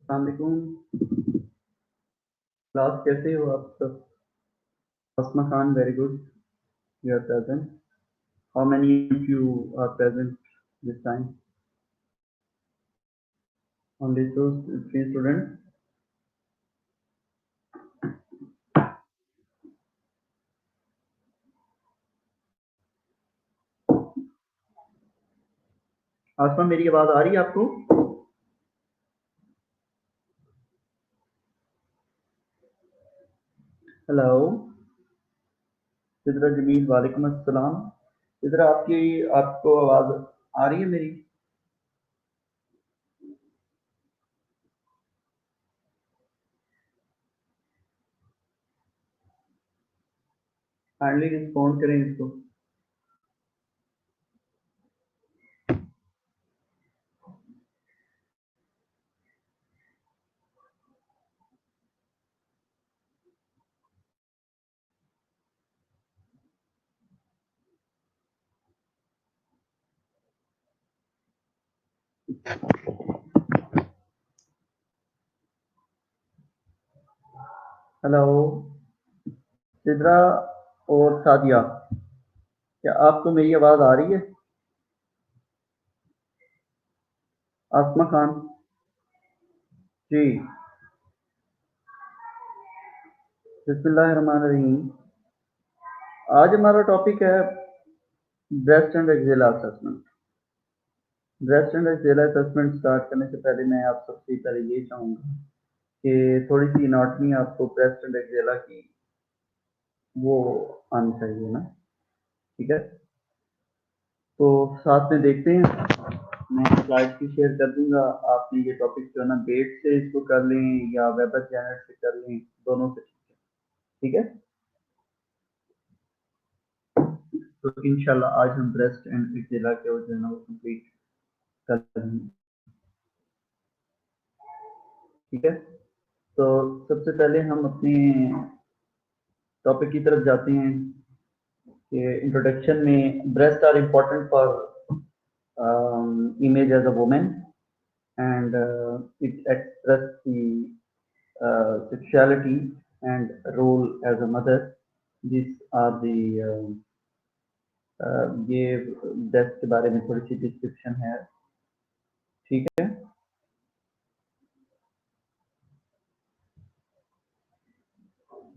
अस्सलाम वालेकुम। क्लास कैसे हो आप सब? Asma Khan, very good. You are present. How many of you are present this time? Only two, three students. आसमा, मेरी आवाज आ रही है आपको? हेलो सिद्रा जमील, वालेकुम अस्सलाम। सिद्रा, आपको आवाज आ रही है मेरी? काइंडली रिस्पॉन्ड करें इसको। हेलो सिद्रा और सादिया, क्या आपको मेरी आवाज आ रही है? आसमा खान जी, बिस्मिल्लाहिर्रहमानिर्रहीम। आज हमारा टॉपिक है breast and axilla assessment. Breast and axilla assessment start करने से पहले मैं आप सबसे पहले ये चाहूँगा कि थोड़ी सी एनाटमी आपको ब्रेस्ट एंड एक्सेला की वो आनी चाहिए ना, ठीक है? तो साथ में देखते हैं, मैं स्लाइड भी शेयर कर दूंगा। आपने ये टॉपिक जो है ना बेट से इसको कर लें या वेबर चैनल से कर लें, दोनों से ठीक है। तो इंशाल्लाह आज हम ब्रेस्ट एंड एक्सेला के जो है ना वो कंप्लीट कर लेंगे, ठीक है। तो सबसे पहले हम अपने टॉपिक की तरफ जाते हैं कि इंट्रोडक्शन में breast are important for image as a woman, and it express the sexuality and role as a mother. These are the ये ब्रेस्ट के बारे में थोड़ी सी डिस्क्रिप्शन है, ठीक है।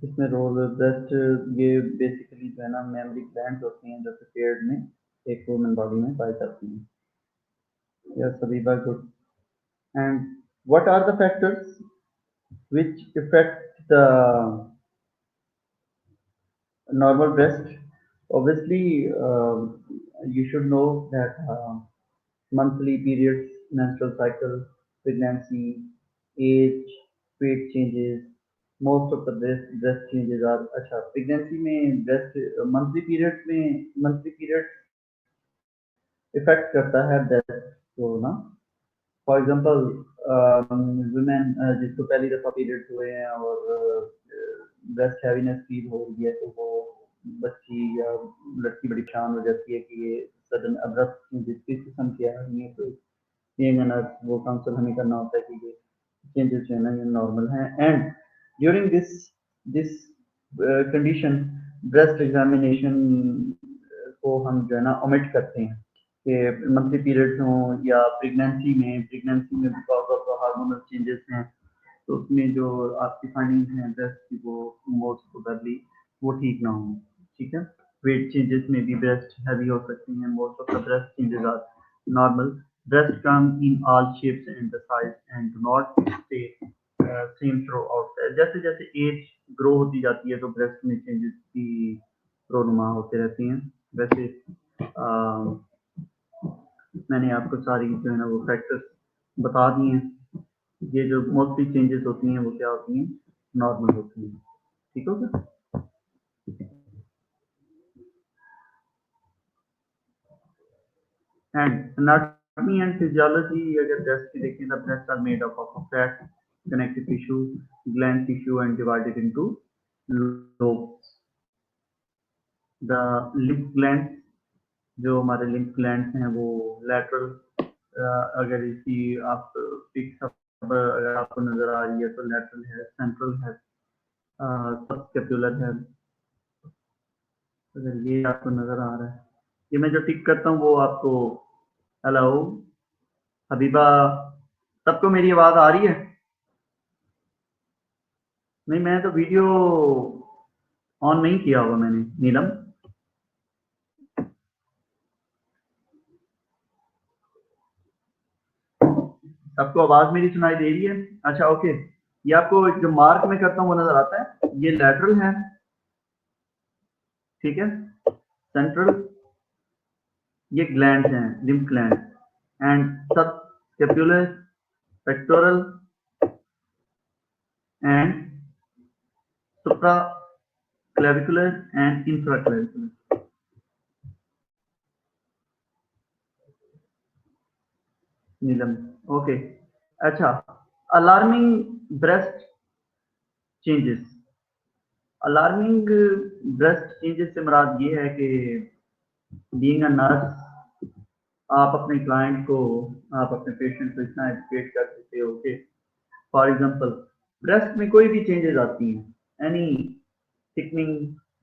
इसमें रोल ब्रेस्ट, ये बेसिकली जो है ना मेमोरी ग्लैंड्स होती हैं जो पेट में एक ह्यूमन बॉडी में पाई जाती हैं। यस, सभी बार good. And what are the factors which affect the normal breast? Obviously, you should know that monthly periods, menstrual cycle, pregnancy, age, weight changes, most of the breast changes are अच्छा pregnancy में breast monthly period effect करता है breast को ना। For example women जिसको पहली दफा periods हुए हैं और ब्रेस्ट हैवीनेस फील हो रही है, तो वो बच्ची या लड़की बड़ी परेशान हो जाती है कि ये सडन अब्रप्ट चेंजेस किस किस्म के आ रही हैं। तो ये ना वो काउंसल हमें करना होता है कि ये चेंजेस जो है ना ये नॉर्मल हैं। And during this this condition breast examination को हम जो है ना ओमिट करते हैं कि मंथली पीरियड्स हों या प्रेगनेंसी में because of the hormonal changes हैं, तो उसमें जो आपकी फाइंडिंग्स हैं ब्रेस्ट की वो मोस्ट प्रोबेबली वो ठीक ना हो, ठीक है। वेट चेंजेस में भी ब्रेस्ट हैवी हो सकती हैं। Most of the breast changes are normal. Breast come in all shapes and the size and do not stay same throughout. जैसे जैसे एज ग्रो होती जाती है तो ब्रेस्ट में चेंजेस की प्रोनुमा होते रहती हैं। वैसे मैंने आपको सारी जो है ना वो फैक्टर्स बता दिए हैं। ये जो मोस्टली चेंजेस होती हैं वो क्या होती हैं, नॉर्मल होती हैं, ठीक हो गया। एंड एनाटॉमी एंड फिजियोलॉजी अगर ब्रेस्ट की देखें तो breast are made up of fat, connective tissue, gland tissue and divided into lobes. The lymph gland, जो हमारे लिम्फ ग्लैंड्स हैं वो लैटरल, अगर इसकी आप पिक अगर आपको नजर आ रही है तो लैटरल है, सेंट्रल है, सबस्कैपुलर है। अगर ये आपको नजर आ रहा है, ये मैं जो टिक करता हूँ वो आपको। हेलो हबीबा, सबको मेरी आवाज आ रही है? नहीं, मैं तो वीडियो ऑन नहीं किया होगा मैंने। नीलम, सबको आवाज मेरी सुनाई दे रही है? अच्छा, ओके। ये आपको जो मार्क में करता हूँ वो नजर आता है? ये लैटरल है, ठीक है। सेंट्रल, ये ग्लैंड हैं, lymph gland. And subscapular, pectoral and supraclavicular and infraclavicular. Neelam, okay. अच्छा, alarming breast changes. Alarming breast changes से मुराद ये है कि बीइंग अ नर्स, आप अपने क्लाइंट को, आप अपने पेशेंट को इतना एजुकेट कर देते हो कि फॉर एग्जांपल ब्रेस्ट में कोई भी चेंजेस आती हैं, any thickening,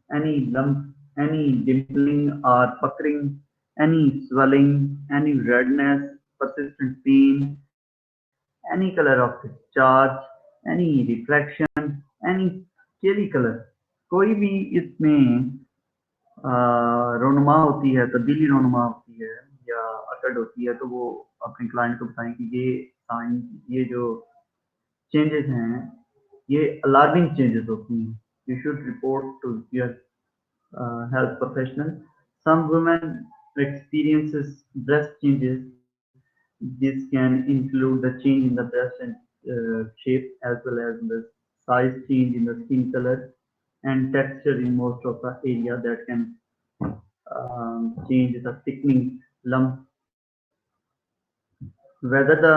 any lump, any dimpling or puckering, any swelling, any redness, persistent pain, any color of discharge, any reflection, any scaly color, कोई भी इसमें रोनुमा होती है, तब्दीली रोनुमा होती है या अकड़ होती है, तो वो अपने क्लाइंट को बताएं कि ये साइन, ये जो चेंजेस हैं, ये अलार्मिंग चेंजेस होती हैं। You should report to your health professional. Some women experiences breast changes. This can include the change in the breast and shape, as well as the size change in the skin color and texture in most of the area that can change the thickening lump. Whether the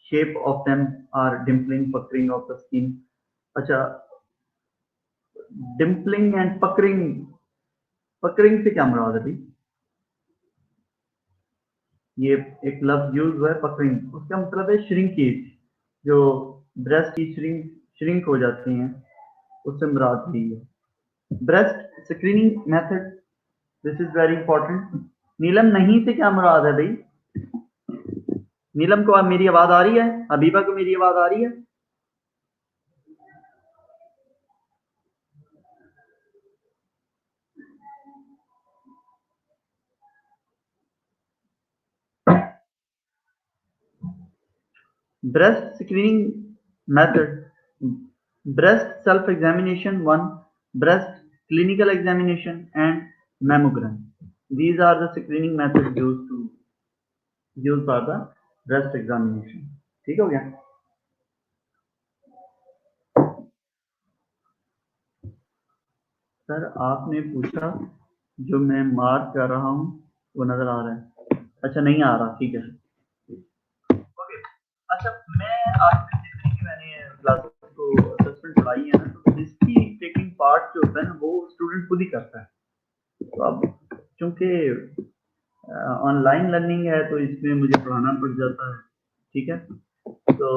shape of them are dimpling, puckering of the skin. अच्छा, dimpling and puckering, puckering से क्या मुराद है भाई? ये एक लफ्ज use हुआ है पकड़िंग, उसका मतलब है श्रिंकेज। जो ब्रेस्ट की श्रिंक हो जाती हैं, उससे मुराद यही है। Breast screening method, this is very important. Neelam, नहीं से क्या मुराद है भाई? नीलम को आप मेरी आवाज आ रही है? हबीबा को मेरी आवाज आ रही है? Breast screening method: breast self-examination 1, breast clinical examination, and mammogram. These are the screening methods used for the breast examination. ठीक हो गया? सर आपने पूछा, जो मैं मार्क कर रहा हूँ वो नजर आ रहा है? अच्छा, नहीं आ रहा, ठीक है। ओके, अच्छा, मैं आपसे जितनी भी मैंने क्लासेस को असेसमेंट पढ़ाई है ना, तो इसकी टेकिंग पार्ट जो होता है ना, वो स्टूडेंट खुद ही करता है। तो अब चूंकि ऑनलाइन लर्निंग है तो इसमें मुझे पढ़ाना पड़ जाता है, ठीक है। तो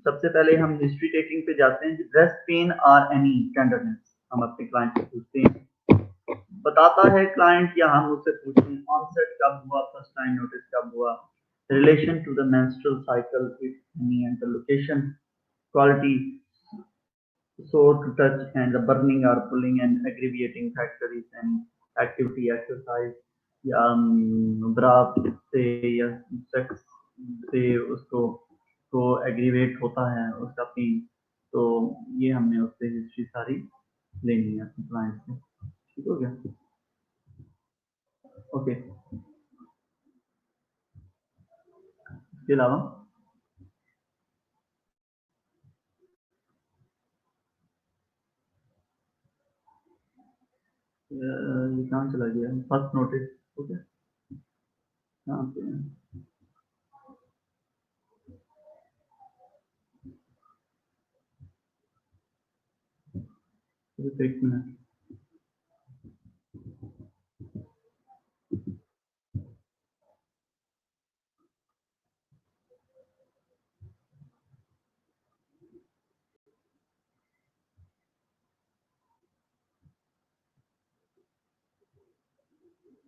सबसे पहले हम हिस्ट्री टेकिंग पे जाते हैं। ब्रेस्ट पेन और एनी टेंडरनेस, हम अपने क्लाइंट से पूछते हैं, बताता है क्लाइंट या हम उससे पूछते हैं ऑनसेट कब हुआ, फर्स्ट टाइम नोटिस कब हुआ, relation to the menstrual cycle, if any, and the location, quality, sore to touch, and the burning or pulling and aggravating factor is an activity, exercise या ब्रा से या सेक्स से उसको को एग्रीवेट होता है उसका पेन। तो ये हमने उससे हिस्ट्री सारी लेनी है अपने क्लाइंट से। ठीक हो गया? ओके, इसके अलावा ये कहाँ चला गया फर्स्ट नोटिस? ओके, यहाँ पे एक मिनट।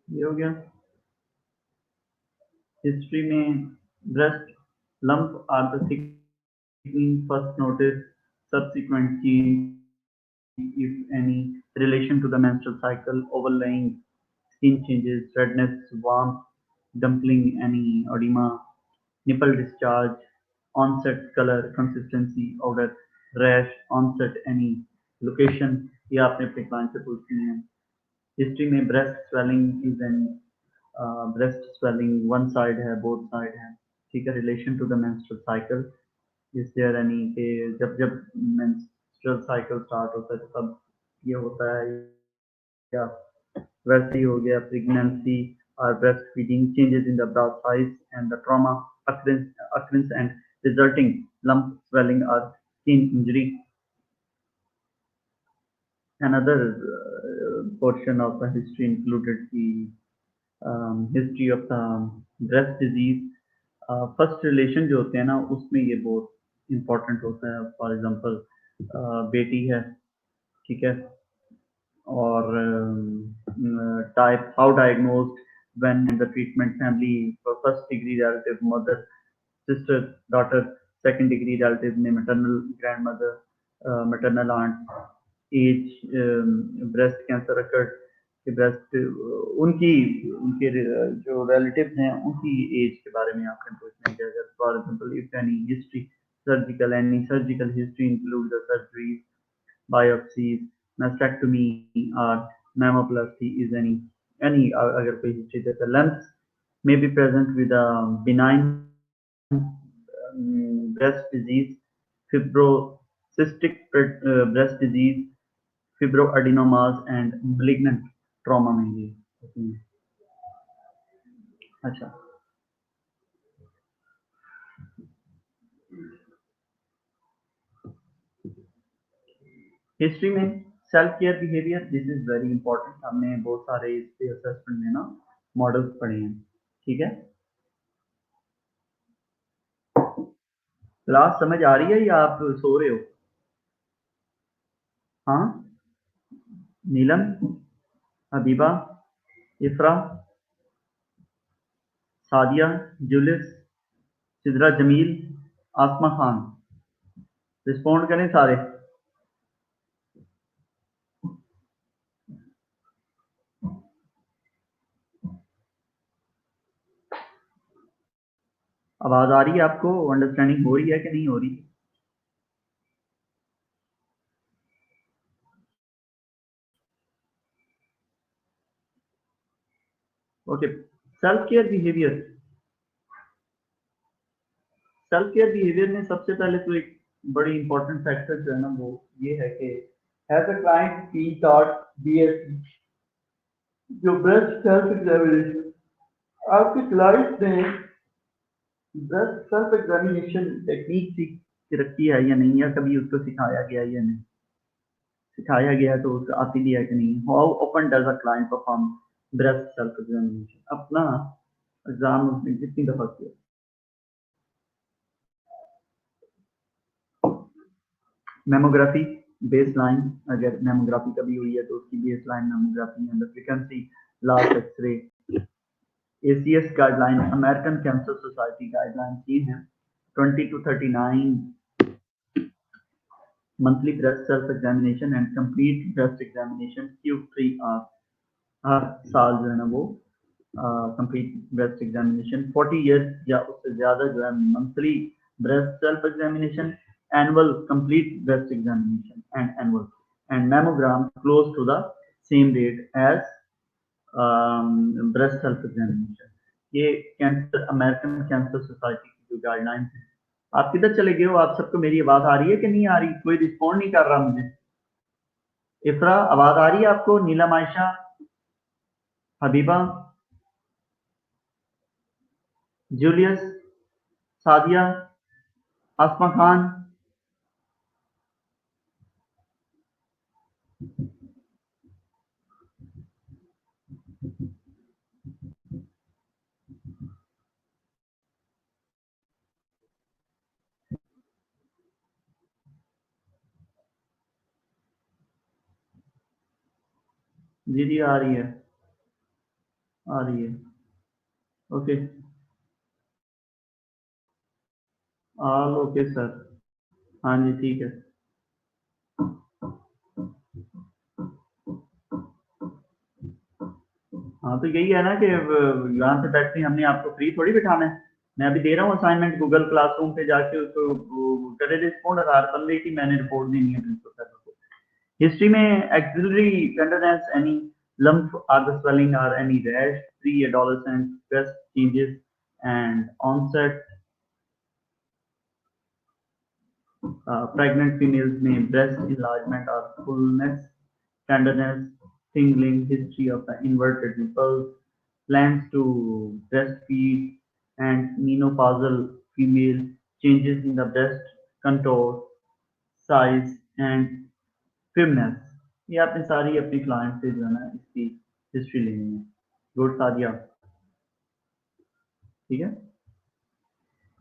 ये हो गया। हिस्ट्री में breast lump are the thickening first notice, subsequent change, if any, relation to the menstrual cycle, overlying skin changes, redness, warmth, dumpling, any edema, nipple discharge, onset color, consistency, odor, rash, onset, any location, ये आपने अपने client से पूछनी है। History में breast swelling is an breast swelling one side है, both side है, ठीक है। Relation to the menstrual cycle, is there any के जब जब मेंस्ट्रुअल साइकिल स्टार्ट होता है तब ये होता है, या वैसे ही हो गया। प्रेगनेंसी और breast feeding, changes in the bra size and the trauma occurrence and resulting lump swelling or skin injury. Another portion of the history included the history of the breast disease. First relation जो होते हैं ना उसमें ये बहुत important होता है। For example बेटी है, ठीक है, और type how diagnosed when in the treatment family, first degree relative mother sister daughter, second degree relative में maternal grandmother, maternal aunt, age breast cancer occurred कि ब्रेस्ट उनकी उनके जो रिलेटिव्स हैं उनकी एज के बारे में आपने पूछना है। अगर for example if any history surgical, any surgical history include the surgery, biopsies, mastectomy or mammoplasty is any अगर कोई हिस्ट्री देता है। lumps may be present with a benign breast disease, fibrocystic breast disease, fibroadenomas and malignant trauma में ये होती हैं। अच्छा, history में self care behaviour, this is very important. हमने बहुत सारे इसके असेसमेंट में ना मॉडल्स पढ़े हैं, ठीक है। क्लास समझ आ रही है या आप सो रहे हो? हाँ, नीलम, हबीबा, इफ्रा, सादिया, जुलिस, सिदरा जमील, आसमा खान, रिस्पॉन्ड करें सारे। आवाज आ रही है आपको? अंडरस्टैंडिंग हो रही है कि नहीं हो रही? Okay, self care behaviour. Self care behaviour में सबसे पहले तो एक बड़ी इंपॉर्टेंट फैक्टर जो है ना वो ये है कि has a client been taught BSE, जो ब्रेस्ट सेल्फ एग्जामिनेशन आपके क्लाइंट ने ब्रेस्ट सेल्फ एग्जामिनेशन टेक्निक सीख के रखी है या नहीं, या कभी उसको सिखाया गया या नहीं। सिखाया गया तो उसको आती भी है कि नहीं। How open does a client perform breast self examination, अपना एग्जाम उसने कितनी दफा किया। मेमोग्राफी बेसलाइन, अगर मेमोग्राफी कभी हुई है तो उसकी baseline mammography and frequency, last x-ray. ACS guideline, American cancer society guideline ये है 20 to 39 monthly breast self examination and complete breast examination Q3 हर साल जो है ना वो कंप्लीट ब्रेस्ट एग्जामिनेशन 40 इयर्स या उससे ज्यादा जो है monthly breast self examination, annual complete breast examination and annual and mammogram close to the same date as breast self examination। ये कैंसर अमेरिकन कैंसर सोसाइटी की जो गाइडलाइंस है। आप किधर चले गए हो? आप सबको मेरी आवाज आ रही है कि नहीं आ रही? कोई रिस्पॉन्ड नहीं कर रहा मुझे। इफ्रा, आवाज आ रही है आपको? नीलम, आयशा, हबीबा, जूलियस, सादिया, आसमा खान। जी जी आ रही है। आ रही है। Okay, all okay sir. हाँ जी ठीक है। हाँ तो यही है ना कि यहाँ से बैठ के हमने आपको फ्री थोड़ी बिठाना है। मैं अभी दे रहा हूँ असाइनमेंट, गूगल क्लासरूम पे जाके उसको करे रिस्पॉन्ड। 1000 बंदे की मैंने रिपोर्ट देनी है प्रिंसिपल सर को। हिस्ट्री में axillary tenderness, any lump or the swelling or any rash, pre-adolescent breast changes and onset, pregnant females may breast enlargement or fullness, tenderness, tingling, history of the inverted nipples, plans to breastfeed, and menopausal female, changes in the breast contour, size and firmness। ये आपने सारी अपनी client से जो है ना इसकी history लेनी है। गुड सादिया, ठीक है।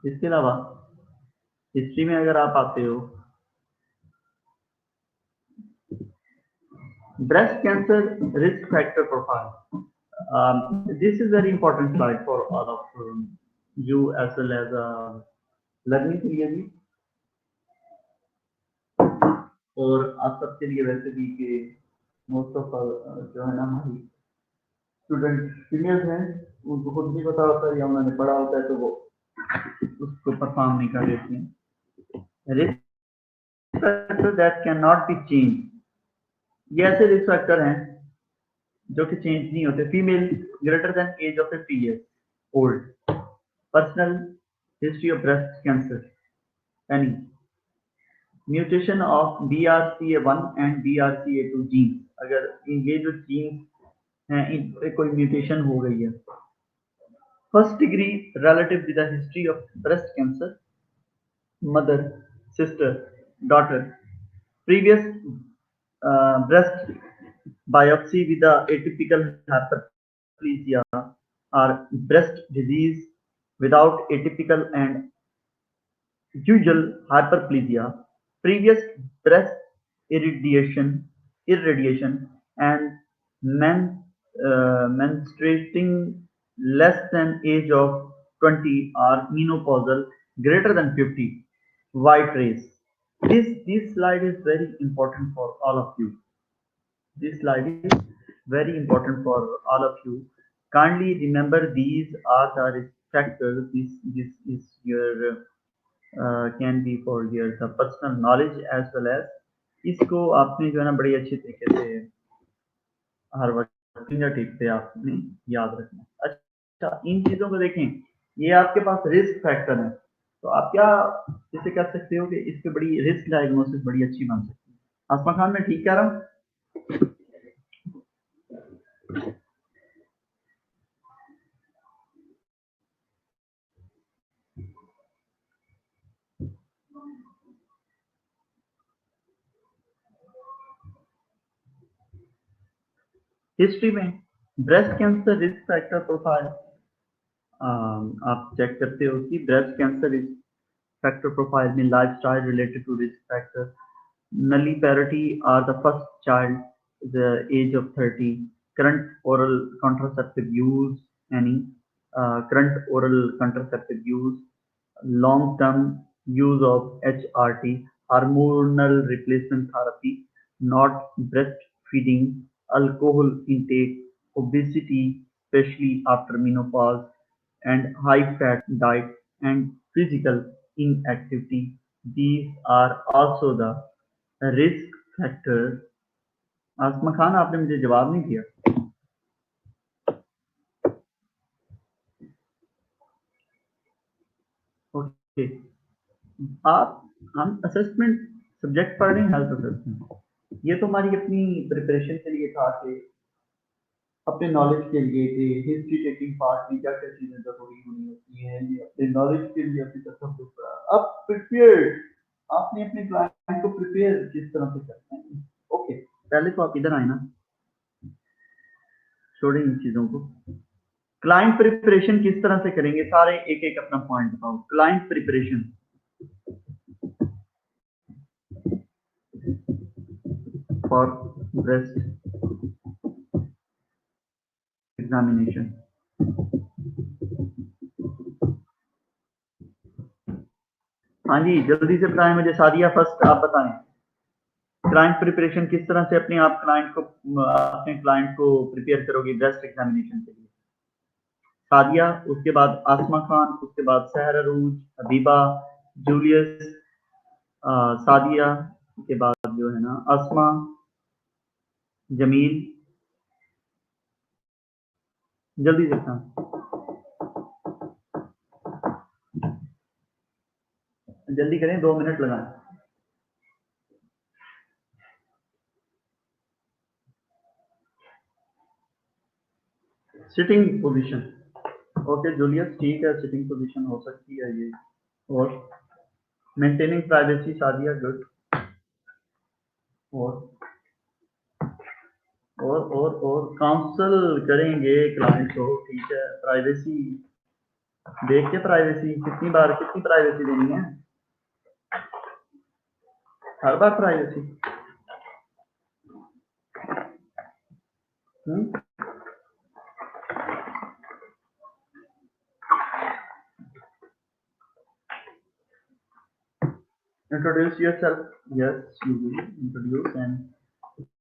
इसके अलावा हिस्ट्री में अगर आप आते हो, breast cancer risk factor profile, this is very important slide for all of you as well as learning के लिए भी और आप सबके लिए वैसे भी कि मोस्ट ऑफ जो है ना हमारी स्टूडेंट फीमेल्स हैं, उनको खुद नहीं पता होता या उन्होंने पढ़ा होता है तो वो उसको परफॉर्म नहीं कर देती हैं। Risk factor that can not be change, ये ऐसे रिस्क फैक्टर हैं जो कि चेंज नहीं होते। Female greater than age of 50 years old, personal history of breast cancer, any mutation of BRCA1 and BRCA2 gene, अगर ये जो जीन हैं इन पे कोई म्यूटेशन हो गई है। First degree relative with the history of breast cancer, mother, sister, daughter, previous breast biopsy with a atypical hyperplasia or breast disease without atypical and usual hyperplasia, previous breast irradiation and menstruating less than age of 20 or menopausal greater than 50, white race. This slide is very important for all of you. This slide is very important for all of you. Kindly remember these are the risk factors. This is your can be for your the personal knowledge as well as इसको आपने जो है ना बड़ी अच्छी तरीके से हर वक्त फिंगर टिप पे आपने याद रखना। अच्छा, इन चीजों को देखें, ये आपके पास रिस्क फैक्टर है, तो आप क्या इसे कह सकते हो कि इस पे बड़ी रिस्क डायग्नोसिस बड़ी अच्छी बन सकती है। आसमा खान, मैं ठीक कह रहा हूँ? हिस्ट्री में breast cancer risk factor profile आप चेक करते हो कि breast cancer risk factor profile में lifestyle related to risk factor, nulliparity or the first child, the age of 30, current oral contraceptive use, any current oral contraceptive use, long-term use of HRT, hormonal replacement therapy, not breastfeeding, alcohol intake, obesity, especially after menopause, and high-fat diet and physical inactivity. These are also the risk factor. Asma Khan, आपने मुझे जवाब नहीं दिया। Okay, आप हम assessment subject पढ़ रहे हैं, हेल्थ असेसमेंट। ये तो हमारी अपनी प्रिपरेशन के लिए था कि अपने नॉलेज के लिए कि हिस्ट्री टेकिंग पार्ट में क्या क्या चीजें जरूरी होनी होती हैं, ये अपने नॉलेज के लिए अभी तक हम लोग पढ़ा। अब प्रिपेयर, आपने अपने क्लाइंट को प्रिपेयर किस तरह से करते हैं। ओके, पहले तो आप इधर आए ना, छोड़ें इन चीजों को। क्लाइंट प्रिपरेशन किस तरह से करेंगे, सारे एक एक अपना पॉइंट बताओ। Client preparation for breast examination. हाँ जी, जल्दी से बताएं मुझे। सादिया फर्स्ट आप बताएं, क्लाइंट प्रिपरेशन किस तरह से अपने क्लाइंट को प्रिपेयर करोगे ब्रेस्ट एग्जामिनेशन के लिए। सादिया, उसके बाद आसमा खान, उसके बाद सहर अरूज, हबीबा, जूलियस, सादिया के बाद जो है ना आसमा, जमील, जल्दी से बताएं, जल्दी करें, 2 मिनट लगाएं। सिटिंग पोजीशन, ओके जूलियस, ठीक है, सिटिंग पोजीशन हो सकती है ये। और मेंटेनिंग प्राइवेसी, सादिया, गुड। और काउंसल करेंगे क्लाइंट को, ठीक है। प्राइवेसी देख के, प्राइवेसी कितनी प्राइवेसी देनी है, हर बार privacy. Introduce yourself. Yes, you will introduce and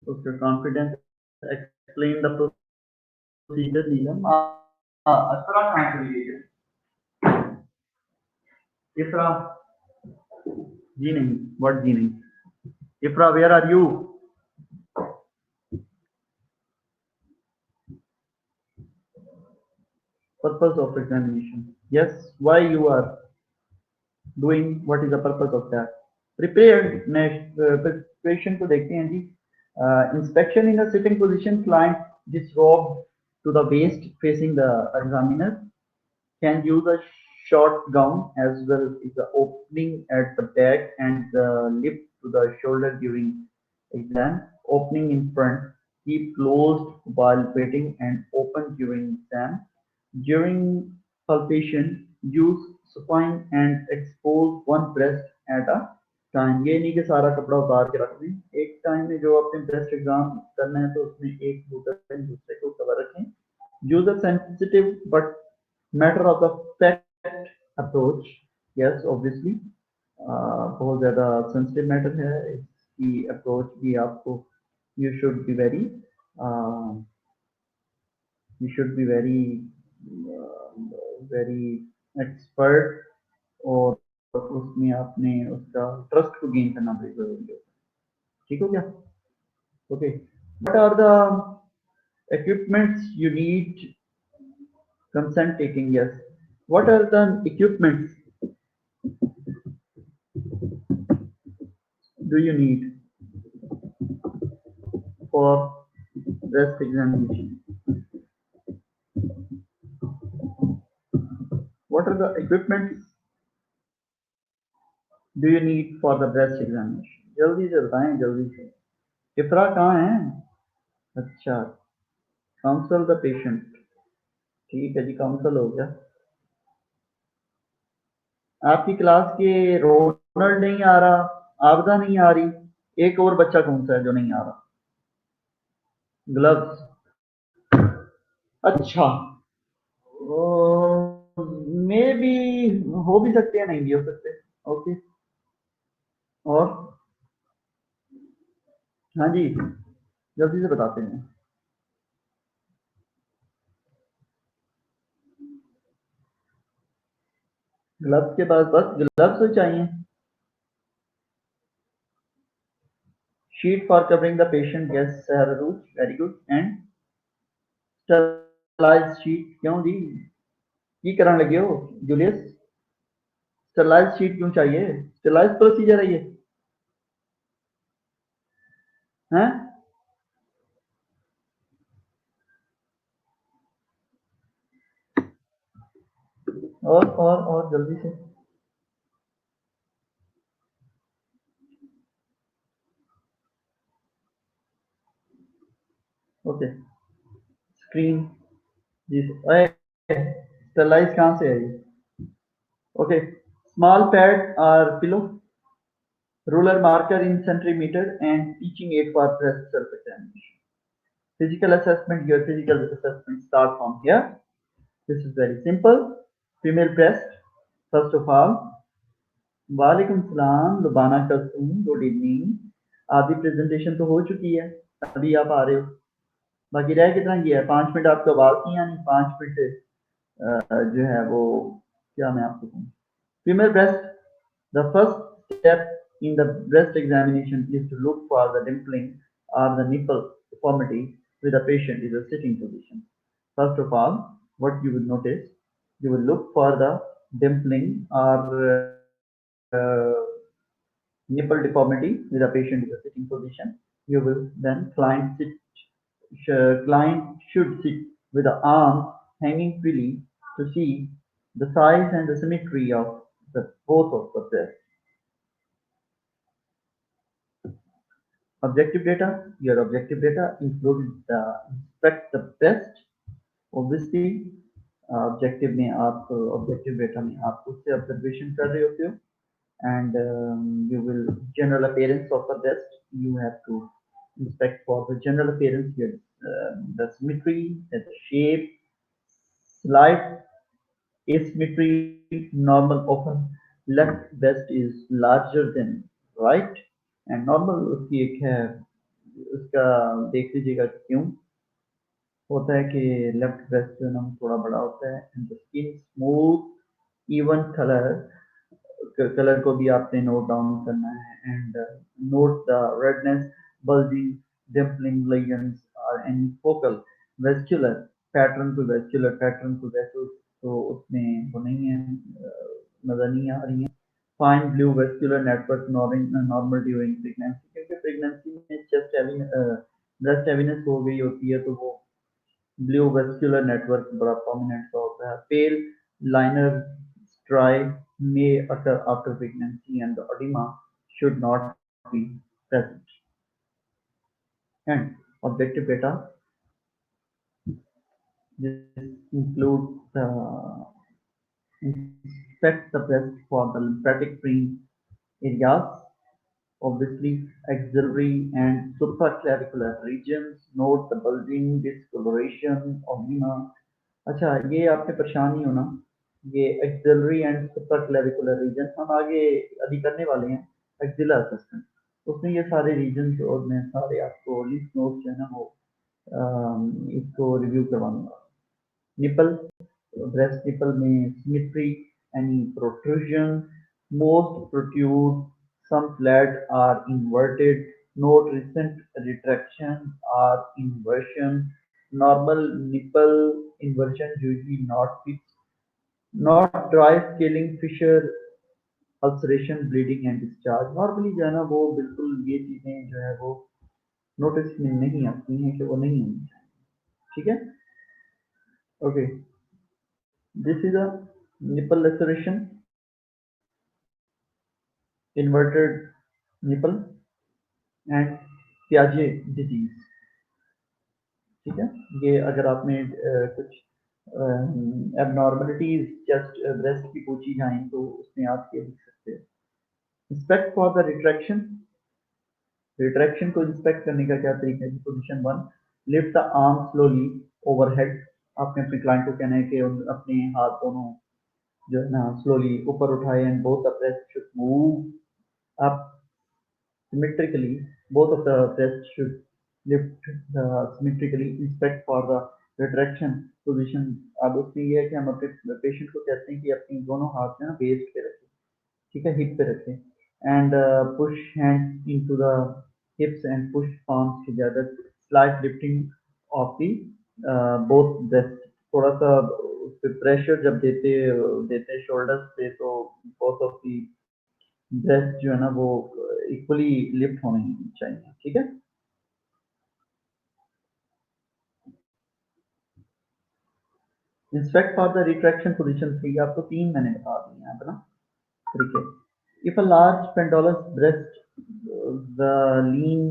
put your confidence. Explain the procedure. Neelam, Asra कहाँ चली गई है? Ifra, जी नहीं, what जी नहीं? Ifra, where are you? Purpose of examination. Yes, why you are doing? What is the purpose of that? Prepared. Next, preparation को देखते हैं जी। Inspection in a sitting position, client disrobed to the waist facing the examiner, can use a short gown as well as the opening at the back and the lip to the shoulder during exam. Opening in front, keep closed while waiting and open during exam. During palpation, use supine and expose one breast at a time. ये नहीं कि सारा कपड़ा उतार के रख दें एक टाइम में। जो आपने ब्रेस्ट एग्जाम करना है तो उसमें एक दूसरे को कवर रखें। Use a sensitive but matter of the fact approach. Yes obviously बहुत ज़्यादा सेंसिटिव मैटर है, इसकी अप्रोच भी आपको you should be very very expert, और उसमें आपने उसका ट्रस्ट को गेन करना very जरूरी है। ठीक हो गया? Okay, what are the equipments you need? Consent taking, yes. What are the equipments do you need for breast examination? What are the equipments do you need for the breast examination? जल्दी से बताएं, जल्दी से। इफ्रा कहाँ है? अच्छा, counsel the patient, ठीक है जी, काउंसल हो गया। आपकी क्लास के रोनल्ड नहीं आ रहा, आबदा नहीं आ रही, एक और बच्चा कौन सा है जो नहीं आ रहा? ग्लव्स, अच्छा, मे बी हो भी सकते हैं, नहीं भी हो सकते। ओके, और हाँ जी, जल्दी से बताते हैं। ग्लव्स के पास बस ग्लव्स चाहिए। Sheet for covering the patient, yes sir, very good. And sterilize sheet क्यों जी, की करने लगे हो जूलियस? स्टरलाइज शीट क्यों चाहिए? स्टरलाइज प्रोसीजर है ये, हैं? और जल्दी से। ओके, स्क्रीन जी, स्टरलाइज कहाँ से है ये? ओके, स्मॉल पैड और pillow, ruler marker in centimeter and teaching aid for breast self examination. Physical assessment, your physical assessment start from here. This is very simple. Female breast, first of all. वालेकुम सलाम Lubana कसुम, good evening. आधी presentation तो हो चुकी है, अभी आप आ रहे हो, बाकी रह कितना गया है? 5 मिनट आपको आवाज नहीं आनी, 5 मिनट जो है वो क्या मैं आपको कहूँ। Female breast, the first step in the breast examination is to look for the dimpling or the nipple deformity with the patient is a sitting position. First of all, what you will notice, you will look for the dimpling or nipple deformity with the patient in a sitting position. You will then client should sit with the arms hanging freely to see the size and the symmetry of the both of the breasts. Objective data, your objective data includes the inspect the breast. Obviously, objective में आप objective data में आप उससे observation कर रहे होते हो, and you will general appearance of the breast. You have to inspect for the general appearance, the symmetry, the shape, slight asymmetry, normal. Often left breast is larger than right, and normal उसकी एक है, उसका देख लीजिएगा क्यों होता है कि लेफ्ट ब्रेस्ट जो है ना थोड़ा बड़ा होता है, and the skin smooth even colour को भी आपने नोट डाउन करना है, and note the redness, bulging, dimpling lesions और any focal vascular pattern to vascular pattern to vessels, तो उसमें वो नहीं है, नजर नहीं आ रही है। Fine blue vascular network normal during pregnancy, क्योंकि प्रेगनेंसी में चेस्ट ब्रेस्ट हेवीनेस हो गई होती है, तो वो ब्लू वेस्कुलर नेटवर्क बड़ा प्रोमिनेंट सा होता है। पेल liner stripe may occur after pregnancy and the edema should not be present. And objective data, this includes inspect the breast for the lymphatic drain areas, obviously axillary and supraclavicular regions. Note the bulging, discoloration, edema. अच्छा, ये आपने परेशान नहीं होना, ये axillary and सुपरक्लेविकुलर reason हम आगे अभी करने वाले हैं। एक्सिलर असेसमेंट, उसमें ये सारे रीजन और मैं सारे आपको लिस्ट नोट जो है ना वो इसको रिव्यू करवाऊंगा। निपल, ब्रेस्ट निपल में symmetry, any protrusion, most protrude, some flat are inverted, note recent retraction or inversion, normal nipple inversion usually not fixed, not dry scaling, fissure, ulceration, bleeding and discharge। Normally जो है ना वो बिल्कुल ये चीजें जो है वो नोटिस में नहीं आती हैं कि वो नहीं होनी चाहिए, ठीक है। Okay, this is a nipple laceration, inverted nipple and प्याजे डिजीज, ठीक है। ये अगर आपने कुछ एबनॉर्मलिटीज चेस्ट ब्रेस्ट की पूछी जाए तो उसमें आप ये लिख सकते हो। Inspect for the retraction, retraction को इंस्पेक्ट करने का क्या तरीका है? Position 1, lift the arm slowly overhead. आपने अपने क्लाइंट को कहना है कि अपने हाथ दोनों जो है ना स्लोली ऊपर उठाए, and both the breast should move up symmetrically, both of the breasts should lift symmetrically. Inspect for the retraction position। अब उसमें ये है कि हम अपने पेशेंट को कहते हैं कि अपनी दोनों हाथ में ना वेस्ट पे रखें, ठीक है, हिप पे रखें, and push hands into the हिप्स and push palms together, slight lifting of the both breasts। थोड़ा सा उस पे प्रेशर जब देते शोल्डर्स पे, तो both of the ब्रेस्ट जो है ना वो इक्वली लिफ्ट होनी चाहिए, ठीक है। Inspect for the retraction position 3, आपको 3 मैंने बता दिए हैं ना, ठीक है। If a large pendulous breast, the lean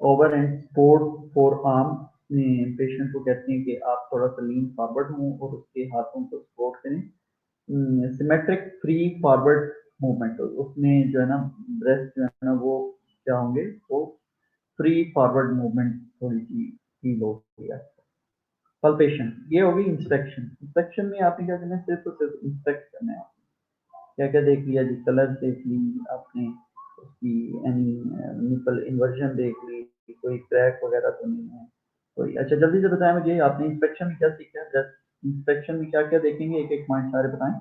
over and support for arm, patient को कहते हैं कि आप थोड़ा सा लीन फॉरवर्ड हों और उसके हाथों को सपोर्ट करें। सिमेट्रिक फ्री फॉरवर्ड मूवमेंट, उसमें जो है ना ब्रेस्ट जो है ना वो क्या होंगे, वो फ्री फॉरवर्ड मूवमेंट थोड़ी सी फील हो गया। पल्पेशन ये होगी इंस्पेक्शन। इंस्पेक्शन में आपने क्या करना है, सिर्फ और सिर्फ इंस्पेक्ट करना है। क्या क्या देख लिया जी, कलर देख ली आपने, उसकी एनी निपल इन्वर्जन देख ली, कोई क्रैक वगैरह तो नहीं है कोई। अच्छा जल्दी से बताएं मुझे, आपने इंस्पेक्शन में क्या सीखा, जस्ट इंस्पेक्शन में क्या क्या देखेंगे, एक एक पॉइंट सारे बताएं।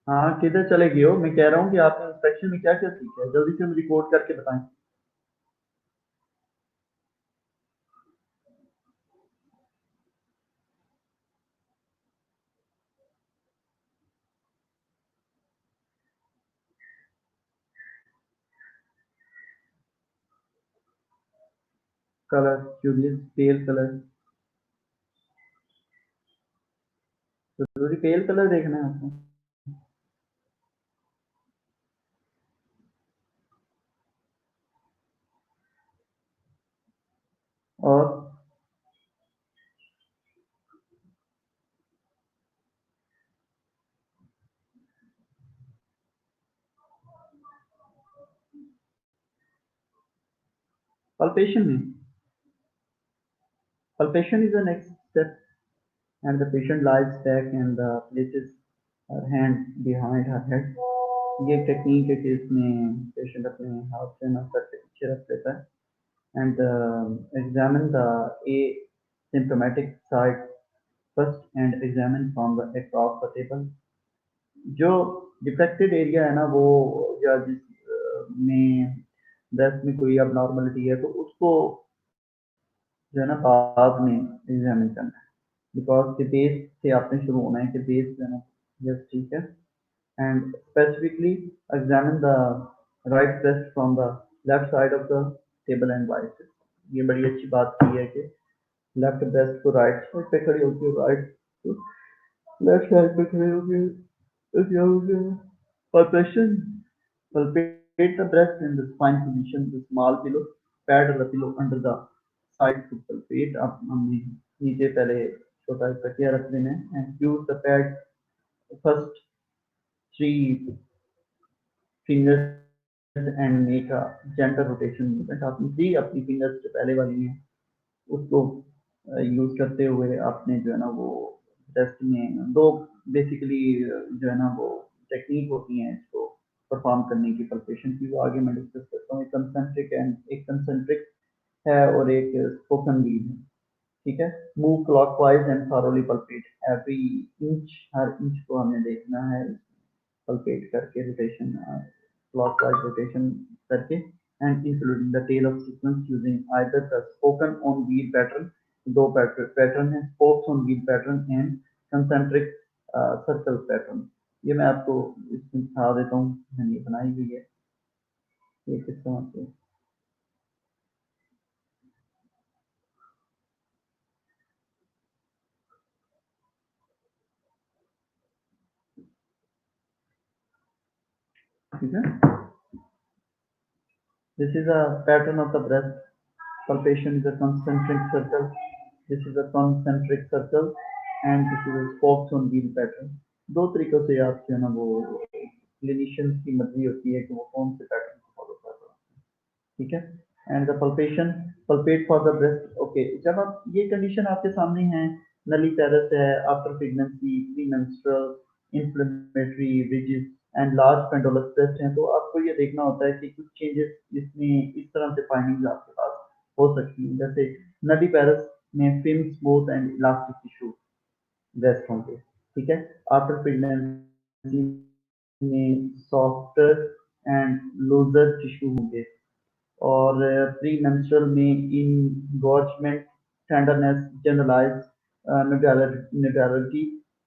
हाँ किधर चले गए हो, मैं कह रहा हूँ कि आपने इंस्पेक्शन में क्या क्या सीखा है, जल्दी से मुझे कोड करके बताएं। कलर क्यूरियस, पेल कलर, तो जरूरी पेल कलर देखना है आपको। और palpation में, palpation is the next step, and the patient lies back and places her hand behind her head। ये टेक्निक है कि इसमें पेशेंट अपने हाथ से ना सर के पीछे रख लेता है and examine the A symptomatic side first and examine from the across the table. जो डिफेक्टेड एरिया है ना वो, या जिस में ब्रेस्ट में कोई अब नॉर्मलिटी है तो उसको जो है ना बाद में एग्जामिन करना है, बिकॉज के बेस से आपने शुरू होना है कि बेस जो है ना, यस ठीक है। And specifically examine the right breast from the left side of the table and vice. ये बड़ी अच्छी बात की है कि लेफ्ट ब्रेस्ट को राइट साइड पे खड़ी होती है, राइट लेफ्ट साइड पे खड़े होके क्या हो गया, परप्रेशन, palpate the breast in the spine position, the small pillow, pad the pillow under the side to palpate। आप हमने नीचे पहले छोटा तकिया रख देना है and use the pad first 3 fingers and make a gentle rotation movement। आपने 3 अपनी fingers जो पहले वाली हैं उसको यूज करते हुए आपने जो है ना वो टेस्ट में दो बेसिकली जो है ना वो टेक्निक होती हैं इसको परफॉर्म करने की पल्पेशन की, वो आगे मैं डिस्कस करता हूँ। एक कंसेंट्रिक एंड एक कंसेंट्रिक है और एक स्पोकन लीड है, ठीक है। Move clockwise and thoroughly palpate every inch, हर इंच को हमें देखना है पल्पेट करके, रोटेशन क्लॉकवाइज रोटेशन करके, and including the tail of sequence using either the spoken on wheel pattern, दो पैटर्न है, spokes on wheel pattern and concentric circle pattern. ये मैं आपको इसमें दिखा देता हूँ, मैंने ये बनाई हुई है, ये किस तरह से, ठीक है। This is a pattern of the breast. Palpation is a concentric circle. This is a concentric circle and this is a spokes on wheel pattern। दो तरीकों से आप जो है ना वो क्लिनिशियंस की मर्जी होती है कि वो कौन से पैटर्न को फॉलो कर रहे हैं, ठीक है। And the palpation, palpate for the breast. Okay, जब आप ये कंडीशन आपके सामने है, नली पेरस है, after pregnancy, premenstrual, inflammatory ridges and large pendulous breast हैं, तो आपको ये देखना होता है कि कुछ चेंजेस इसमें इस तरह से फाइंडिंग्स आपके पास हो सकती हैं, जैसे नली पेरस में fine smooth and elastic tissue breast होंगे, ठीक है। आफ्टर प्रेगनेंसी में सॉफ्टर एंड लूजर टिश्यू होंगे, और प्री मेंस्ट्रुअल में engorgement, tenderness, generalised nodality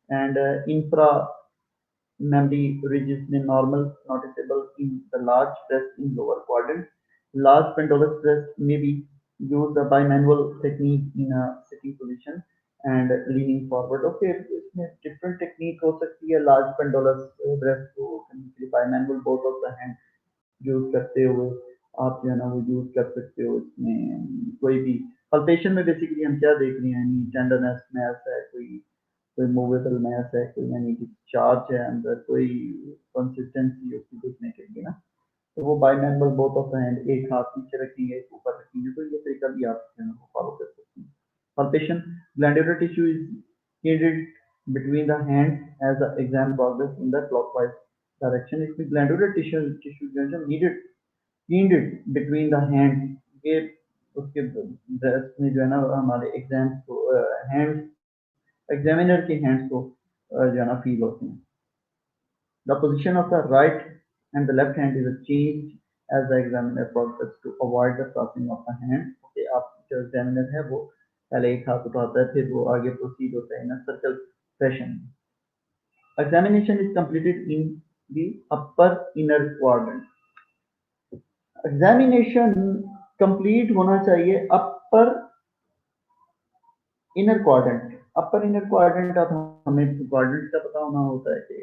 and infra memory ridges में normal noticeable in the large breast in lower quadrant। Large pendulous breast may be used by manual technique in a sitting position। And leaning forward. Okay, इसमें different technique हो सकती है large pendulous breast को करने के लिए। Bimanual both of the hand use करते हुए आप जो है ना वो यूज कर सकते हो। इसमें कोई भी पल्पेशन में बेसिकली हम क्या देख रहे हैं, यानी टेंडरनेस मैस है, कोई मूवेबल मैस है, कोई यानी कि चार्ज है अंदर, कोई कंसिस्टेंसी उसकी देखने के लिए ना। तो वो बायमैनुअल बोथ ऑफ द हैंड, एक हाथ नीचे रखेंगे एक ऊपर रखेंगे, तो ये तरीका भी आप जो है ना फॉलो कर सकते हैं। Palpation, glandular tissue is keyed between the hands as the exam progress in the clockwise direction. इसमें glandular tissue जो है needed keyed between the hands, ये उसके breast में जो है ना हमारे एग्जाम को हैंड्स एग्जामिनर के हैंड्स को जो है ना फील होते हैं। The position of the right and the left hand is changed as the examiner progresses to avoid the crossing of the hand. Okay, आप जो examiner है वो पहले एक हाथ उठाता है, फिर वो आगे proceed होता है in a circle fashion. Examination is completed in the upper inner quadrant. Examination complete होना चाहिए upper इनर क्वाड्रेंट। अपर इनर क्वाड्रेंट अब हमें क्वाड्रेंट का पता होना होता है कि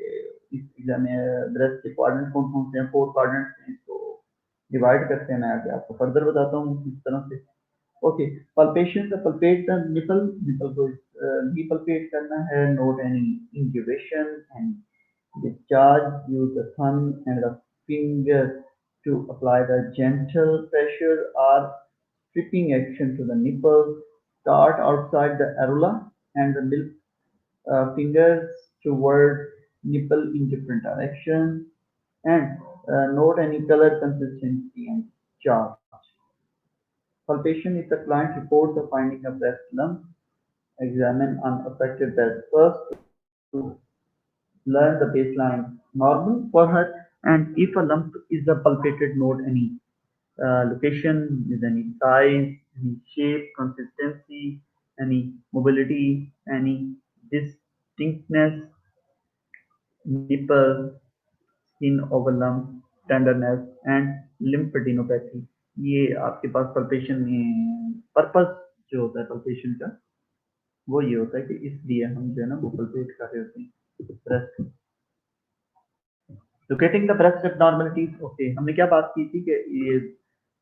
इस एग्जाम में ब्रेस्ट के क्वाड्रेंट कौन कौन से हैं, 4 क्वाड्रेंट्स हैं, तो डिवाइड करते हैं। मैं आगे आपको फर्दर बताता हूँ किस तरह से। ओके, पल्पेशन का पल्पेट द निपल, निपल को भी पल्पेट करना है। Note any incubation and discharge, use the thumb and the finger to apply the gentle pressure or stripping action to the nipple. Start outside the areola and the middle fingers toward nipple in different directions, and note any color consistency and charge. Palpation if the client reports the finding of breast lump. Examine unaffected breast first to learn the baseline normal for her, and if a lump is a palpated, note any location, is any size, any shape, consistency, any mobility, any distinctness, nipple, skin overlap, tenderness and lymphadenopathy। ये आपके पास palpation में purpose जो होता है palpation का वो ये होता है कि इसलिए हम जो है ना वो पल्पेट कर रहे होते हैं breast. Locating the breast abnormalities. Okay, हमने क्या बात की थी कि ये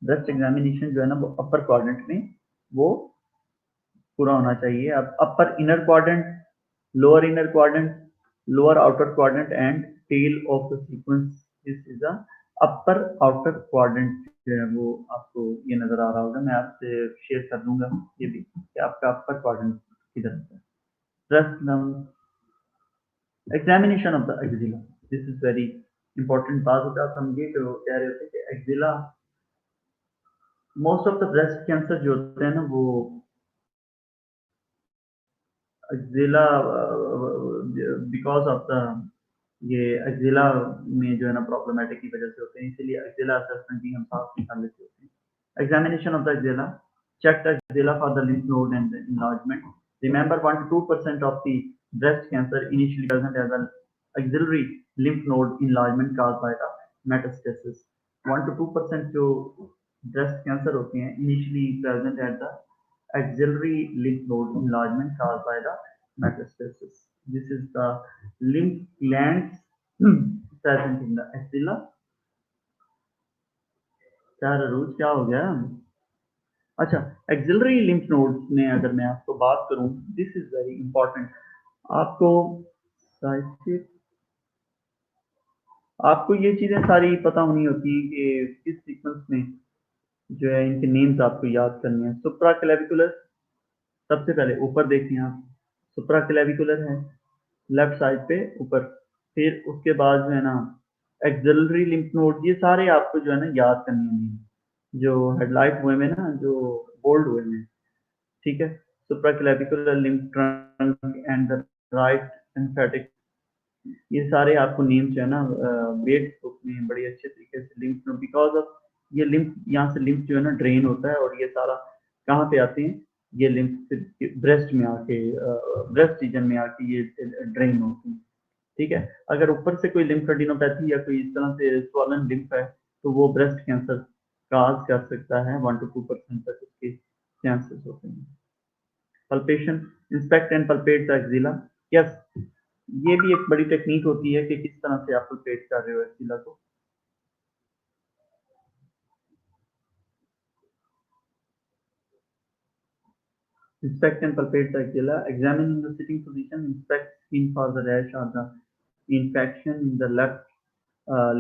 ब्रेस्ट एग्जामिनेशन जो है ना वो अपर क्वाड्रेंट में वो पूरा होना चाहिए। अब upper inner quadrant, lower inner quadrant, lower outer quadrant and tail of the sequence, this is the upper outer quadrant जो है वो आपको ये नजर आ रहा होगा। मैं आपसे शेयर कर दूंगा ये भी कि आपका अपर क्वाड्रेंट किधर है। Breast examination of the axilla, this is very important बात होता है। आप समझिए कि वो कह रहे होते हैं कि axilla, most of the breast cancer जो होते हैं ना वो एक्सिला बिकॉज ऑफ द ये एक्सिला में जो है ना प्रॉब्लमेटिक की वजह से होते हैं, इसलिए एक्सिला असेसमेंट भी हम साथ निकाल लेते होते हैं। Examination of the axilla, check the axilla for the lymph node and the enlargement. Remember 1 to 2% of the breast cancer initially present as an axillary lymph node enlargement caused by the metastasis. 1 to 2% जो breast cancer होते हैं initially present at the axillary lymph node enlargement caused by the metastasis. This is the lymph glands present in the axilla. क्या रोज क्या हो गया? अच्छा, axillary lymph nodes में अगर मैं आपको बात करूं, दिस इज वेरी इंपॉर्टेंट। आपको आपको ये चीजें सारी पता होनी होती है कि किस सीक्वेंस में जो है इनके नेम्स आपको याद करने हैं। सुप्रा क्लेविकुलर, सबसे पहले ऊपर देखें आप, सुप्रा क्लेविकुलर है लेफ्ट साइड पे ऊपर, फिर उसके बाद जो है ना एक्सिलरी लिम्फ नोड, ये सारे आपको जो है ना याद करने हैं, जो हेडलाइट हुए में ना, जो बोल्ड हुए में, ठीक है। Supraclavicular lymph trunk and the right lymphatic, ये सारे आपको नेम जो है ना बेट बुक में बड़ी अच्छे तरीके से लिम्फ, बिकॉज ऑफ ये लिम्फ, यहाँ से लिम्फ जो है ना ड्रेन होता है, और ये सारा कहाँ पे आते हैं, ये लिम्फ ब्रेस्ट में आके ब्रेस्ट रीजन में आके ये ड्रेन होती है, ठीक है। अगर ऊपर से कोई लिम्फेडिनोपैथी या कोई इस तरह से स्वॉलन लिम्फ है तो वो ब्रेस्ट कैंसर काज कर सकता है। 1 to 2% तक इसके चांसेस होते हैं। Palpation, inspect and palpate the axilla. Yes, ये भी एक बड़ी टेक्निक होती है कि किस तरह से आप पल्पेट कर रहे हो एक्जिला को। Inspect and palpate the axilla. Examine in the sitting position. Inspect skin for the rash or the infection in the left.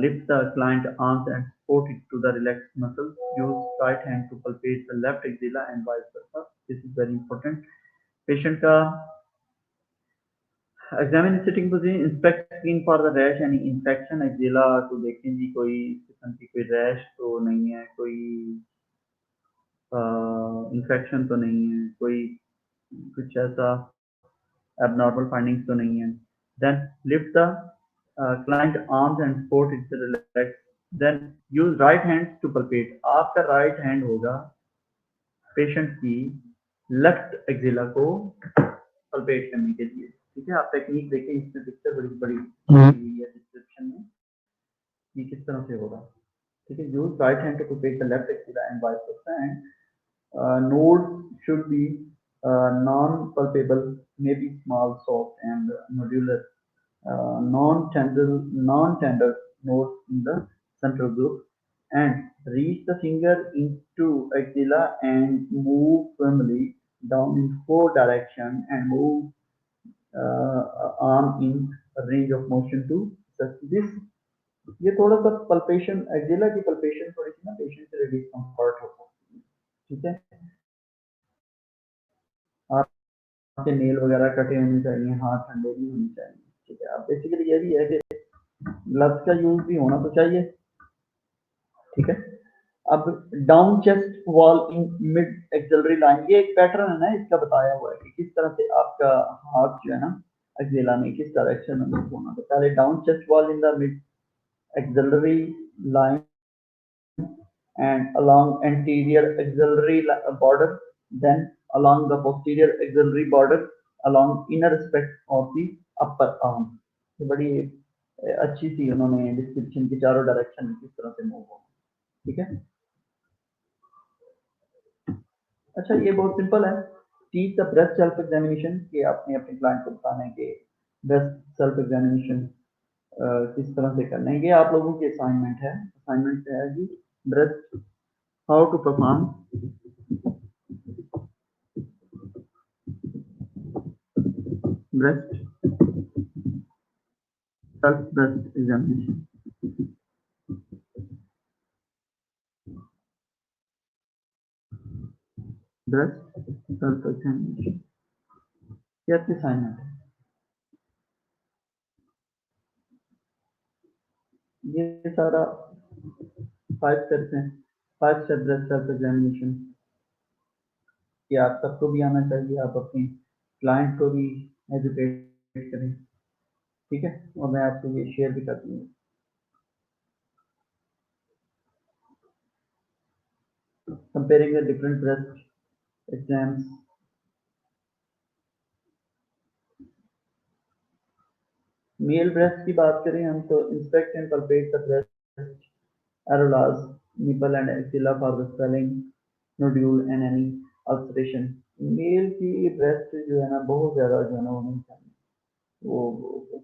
Lift the client arms and support it to the relaxed muscles. Use right hand to palpate the left axilla and vice versa. This is very important. Patient का examine in sitting position. Inspect skin for the rash and infection. Axilla तो देखें जी कोई इस किस्म की कोई rash तो नहीं है, कोई इन्फेक्शन तो नहीं है, कोई कुछ ऐसा abnormal findings तो नहीं है। Then lift the client arms and support it to relax. Then use right hands to palpate. आपका right hand होगा पेशेंट की लेफ्ट एक्सिला को पल्पेट करने के लिए। ठीक है, आप टेक्निक देखें, इसमें पिक्चर बड़ी बड़ी हुई है डिस्क्रिप्शन में कि किस तरह से होगा। ठीक है, use right hand to palpate the left axilla and vice versa and nodes should be non-palpable, maybe small, soft, and nodular, non-tender nodes in the central group, and reach the finger into axilla and move firmly down in four direction and move arm in range of motion to touch this। ये थोड़ा सा palpation, axilla की palpation थोड़ी सी ना patient से discomfort हो सकती है। ठीक है, आपके नेल वगैरह कटे होने चाहिए, हाथ ठंडे भी होने चाहिए। ठीक है, अब बेसिकली ये भी है कि ग्लव्स का यूज भी होना तो चाहिए। ठीक है, अब down chest wall in mid axillary line, ये एक पैटर्न है ना, इसका बताया हुआ है कि किस तरह से आपका हाथ जो है ना एक्सिला में किस डायरेक्शन में मूव होना। तो पहले down chest wall in the mid axillary line and along anterior axillary border, then along the posterior axillary border, along inner aspect of the upper arm। ये बड़ी अच्छी सी उन्होंने डिस्क्रिप्शन की चारों डायरेक्शन में किस तरह से मूव हो। ठीक है, अच्छा ये बहुत सिंपल है। Teach the breast self examination, कि आपने अपने क्लाइंट को बताना है कि ब्रेस्ट सेल्फ एग्जामिनेशन किस तरह से करना है। ये आप लोगों की असाइनमेंट है। असाइनमेंट है जी breast, how to perform breast self breast examination। breast self examination ये आपकी असाइनमेंट है। ये सारा 5 स्टेप्स हैं, 5 स्टेप ब्रेस्ट सेल्फ एग्जामिनेशन। कि आप सबको भी आना चाहिए, आप अपने क्लाइंट को भी एजुकेट करें। ठीक है, और मैं आपको ये शेयर भी कर दूंगा। Comparing the different breast exams. Male breast की बात करें हम तो inspect and palpate the breast areolas, nipple and axilla for the swelling, nodule and any ulceration। Male की ब्रेस्ट जो है ना बहुत ज़्यादा जो है ना वो नहीं चाहिए, वो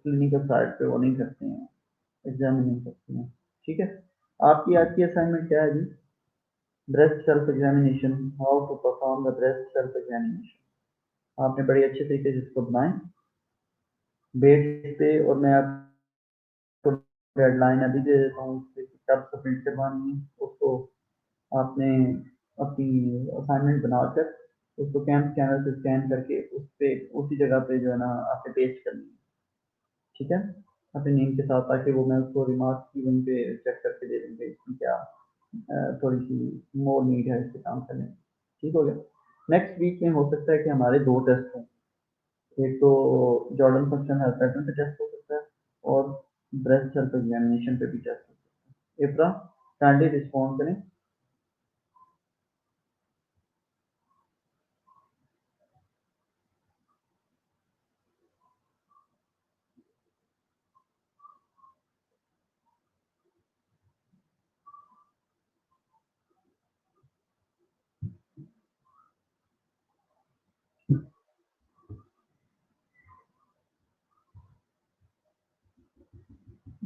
क्लिनिकल साइड पे वो नहीं करते हैं, एग्जामिन नहीं करते हैं। ठीक है, आपकी आज की असाइनमेंट क्या है जी? Breast self examination, how to perform the breast self examination. आपने बड़े अच्छे तरीके से इसको बनाए बेस पे, और मैं आपको डेडलाइन अभी दे देता हूँ कब सबमिट करवानी है उसको। आपने अपनी असाइनमेंट बनाकर उसको कैम स्कैनर से स्कैन करके उस पे उसी जगह पे जो है ना आपने पेस्ट करनी है। ठीक है, अपने नेम के साथ, ताकि वो मैं उसको रिमार्क्स की वहीं पे चेक करके दे देंगे इसमें क्या थोड़ी सी मोर नीड है इससे काम करने में। ठीक हो गया। नेक्स्ट वीक में हो सकता है कि हमारे 2 टेस्ट हों, एक तो जॉर्डन फंक्शन हेल्थ पैटर्न पे टेस्ट हो सकता है और ब्रेस्ट सेल्फ एग्जामिनेशन पे भी टेस्ट हो सकता है। इफ्रा काइंडली रिस्पॉन्ड करें।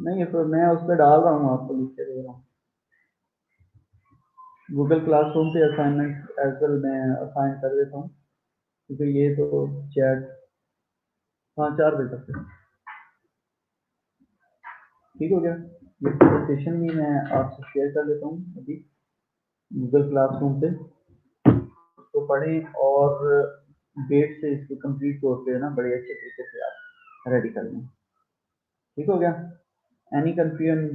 नहीं तो मैं उस पर डाल रहा हूँ, आपको लिख के दे रहा हूँ। गूगल क्लासरूम पे असाइनमेंट एज वेल मैं असाइन कर देता हूँ, क्योंकि ये तो चैट, हाँ 4 बजे तक ठीक हो गया। ये प्रेजेंटेशन भी मैं आपसे शेयर कर लेता हूँ अभी गूगल क्लासरूम पे, तो पढ़ें और डेट से इसको कंप्लीट तौर पे ना बड़े अच्छे तरीके से आप रेडी कर लें। ठीक हो गया? एनी कंफ्यूजन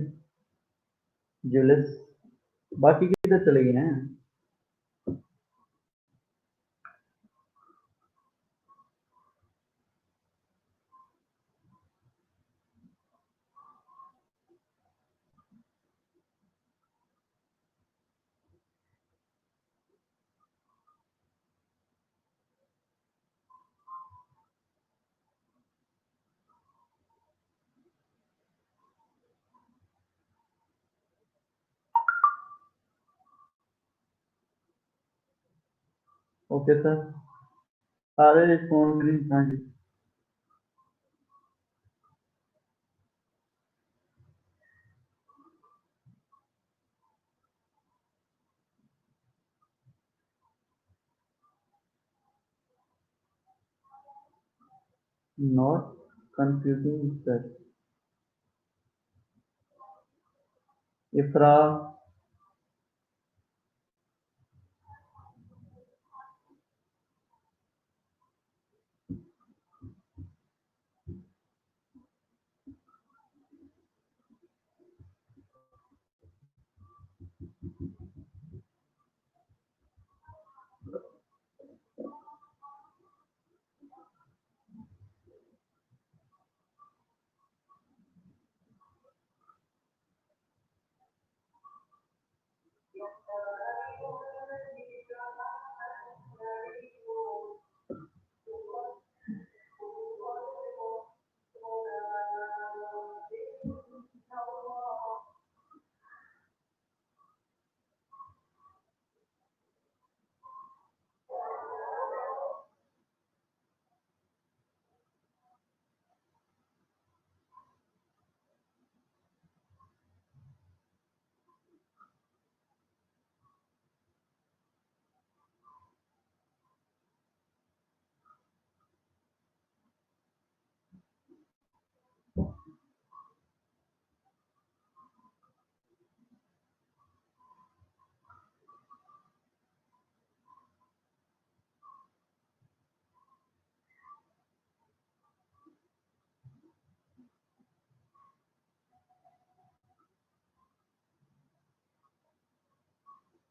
जुलिस? बाकी किधर चले गए हैं? ओके सर, सारे रिस्पॉन्स, हाँ जी। नॉट कंफ्यूजिंग सर, इफ्रा,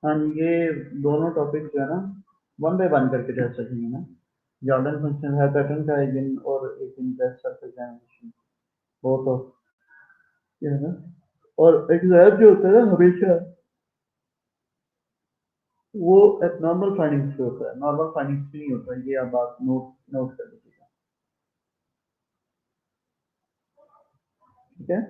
हाँ जी, ये दोनों टॉपिक जो है ना वन बाय वन करके टेस्ट रखेंगे ना। जॉर्डन फंक्शन है पैटर्न का एक दिन, और एक दिन टेस्ट सर्फ एग्जामिनेशन, वो तो ये है ना। और एग्जाम जो होता है ना हमेशा, वो एबनॉर्मल फाइंडिंग्स पे होता है, नॉर्मल फाइंडिंग्स पे नहीं होता। ये आप बात नोट नोट कर लीजिएगा, ठीक है?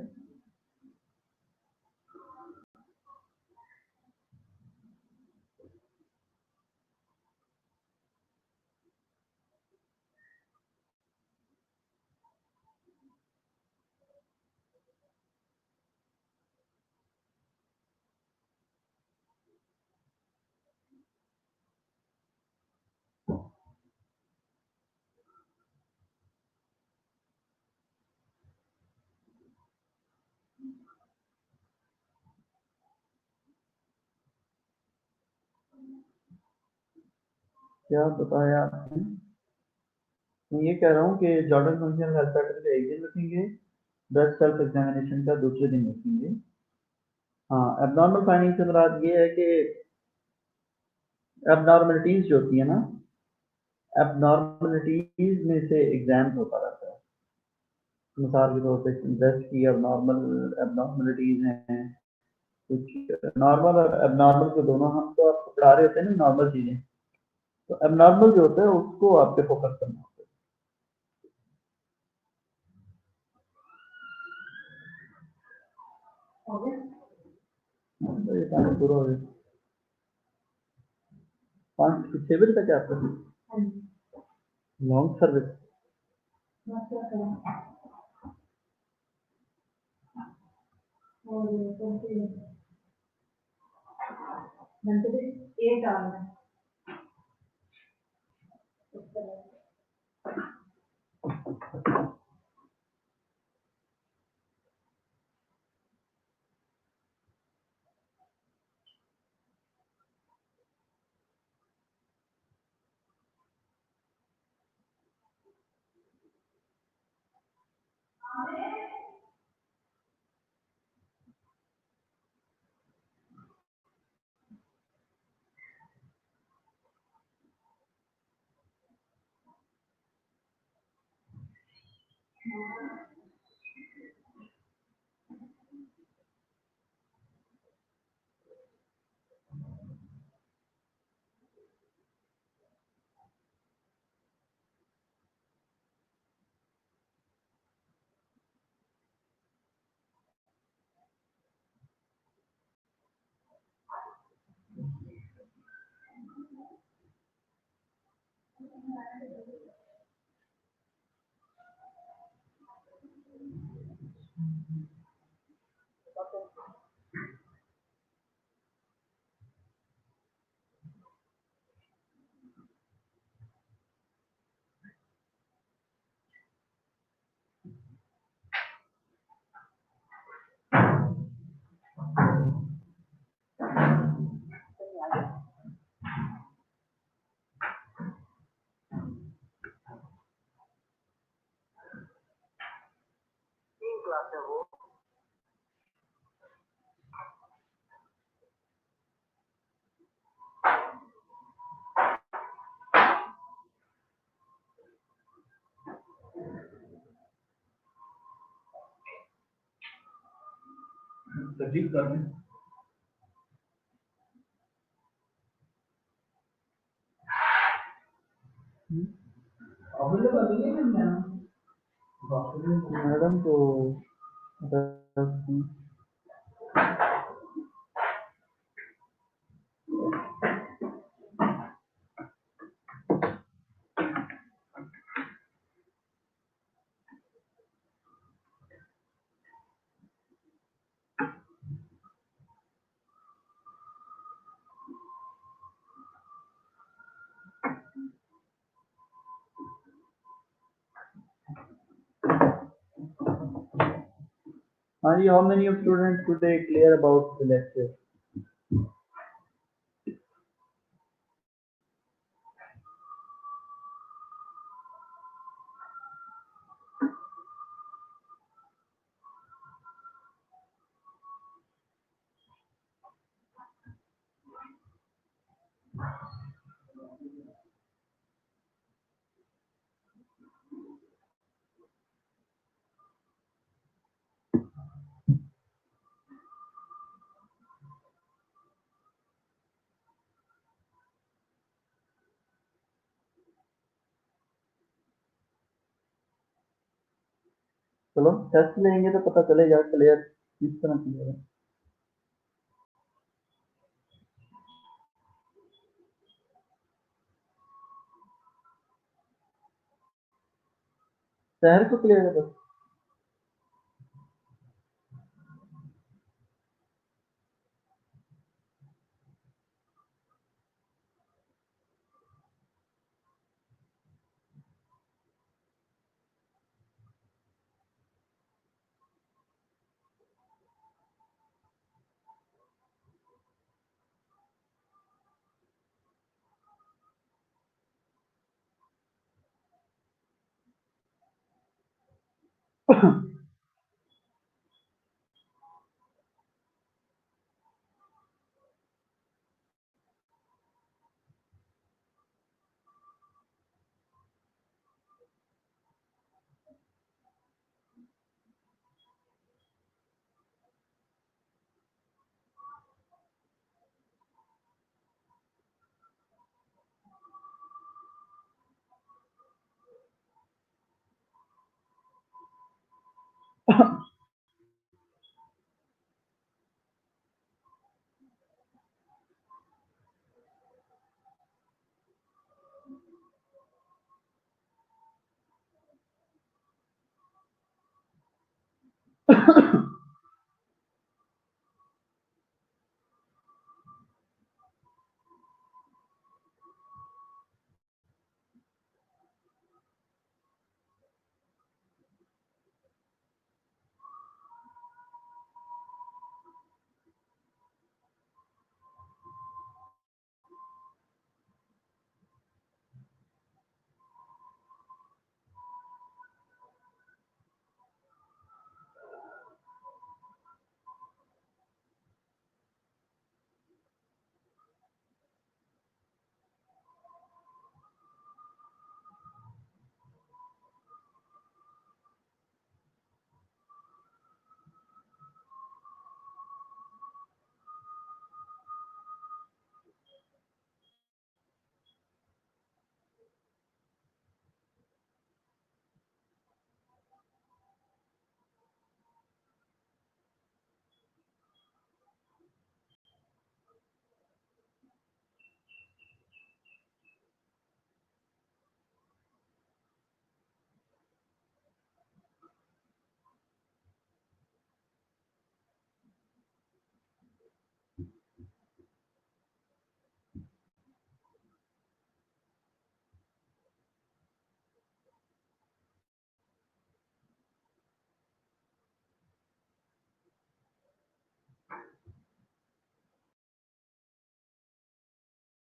क्या बताया आपने? मैं ये कह रहा हूँ कि जॉर्डन फंक्शन हेल्थ पैटर्न का एक दिन रखेंगे, ब्रेस्ट सेल्फ एग्जामिनेशन का दूसरे दिन रखेंगे। हाँ, एबनॉर्मल फाइंडिंग से मुराद ये है कि एबनॉर्मलिटीज जो होती है ना, एबनॉर्मलिटीज में से एग्जाम होता रहता है। मिसाल के तौर पे ब्रेस्ट की एबनॉर्मल एबनॉर्मलिटीज हैं, कुछ नॉर्मल और एबनॉर्मल को दोनों हम तो आपको पढ़ा रहे होते हैं ना नॉर्मल चीजें, तो एबनॉर्मल जो होता है उसको आपके फोकस करना होता है। तो ये काम पूरा हो गया। 5 6 बजे तक आपका लॉन्ग सर्विस? और कौन सी धनतेरस एक डालना है इस तरह से। तकलीफ कर रहे हैं। अवेलेबल नहीं है मैडम तो हाँ जी, how many of students today clear about the lecture? चलो टेस्ट लेंगे तो पता चलेगा क्लियर किस तरह क्लियर है। शहर को क्लियर है बस।